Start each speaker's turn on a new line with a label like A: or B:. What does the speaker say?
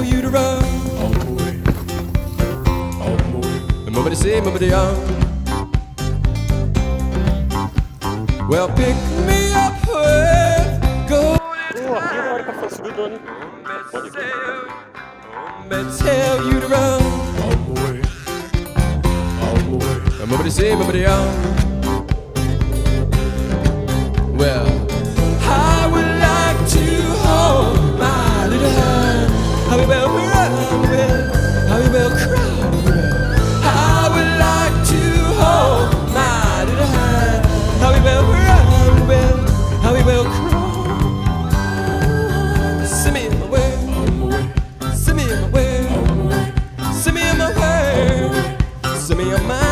A: you to run.
B: On my way, on my way.
A: Nobody say, nobody on. Well, pick me up with gold.
C: Aqui na hora que eu subir o drone. Pode ir.
A: Tell you to run.
B: On my way, on my way.
A: Nobody say, nobody on. Well, I would like to hold my little hand. I will run, I will cry. I would like to hold my little hand. I will run, I will cry. Send me my way,
B: On my way,
A: send me my way,
B: on my way.
A: send me my way, send me on my